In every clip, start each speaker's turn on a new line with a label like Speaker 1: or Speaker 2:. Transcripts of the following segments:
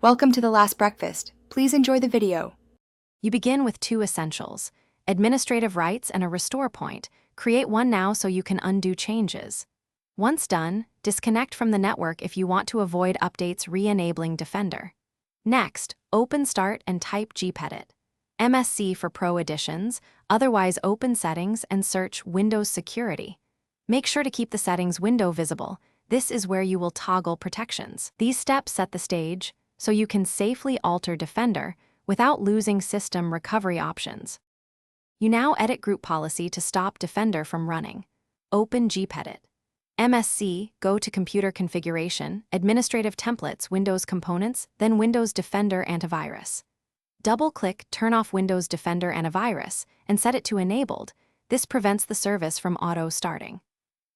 Speaker 1: Welcome to The Last Breakfast. Please enjoy the video.
Speaker 2: You begin with two essentials: administrative rights and a restore point. Create one now so you can undo changes. Once done, disconnect from the network if you want to avoid updates re-enabling Defender. Next, open Start and type gpedit. MSC for Pro editions, otherwise open Settings and search Windows Security. Make sure to keep the settings window visible. This is where you will toggle protections. These steps set the stage so you can safely alter Defender without losing system recovery options. You now edit group policy to stop Defender from running. Open gpedit. MSC, go to Computer Configuration, Administrative Templates, Windows Components, then Windows Defender Antivirus. Double-click Turn off Windows Defender Antivirus and set it to Enabled. This prevents the service from auto-starting.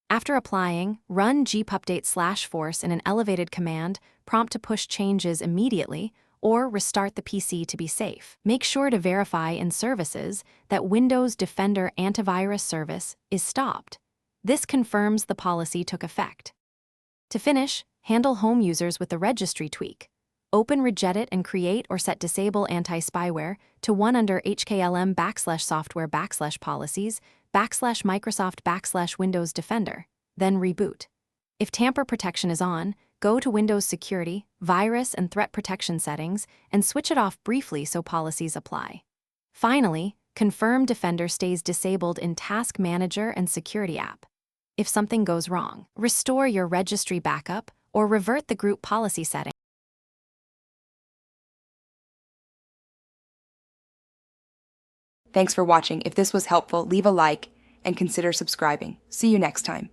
Speaker 2: After applying, run gpupdate/force in an elevated command prompt to push changes immediately or restart the PC to be safe. Make sure to verify in Services that Windows Defender Antivirus service is stopped. This confirms the policy took effect. To finish, handle home users with the registry tweak. Open Regedit and create or set Disable Anti-Spyware to 1 under HKLM/software/policies/Microsoft/Windows Defender, then reboot. If tamper protection is on, go to Windows Security, Virus and Threat Protection settings and switch it off briefly so policies apply. Finally, confirm Defender stays disabled in Task Manager and Security app. If something goes wrong, restore your registry backup or revert the group policy setting.
Speaker 1: Thanks for watching. If this was helpful, leave a like and consider subscribing. See you next time.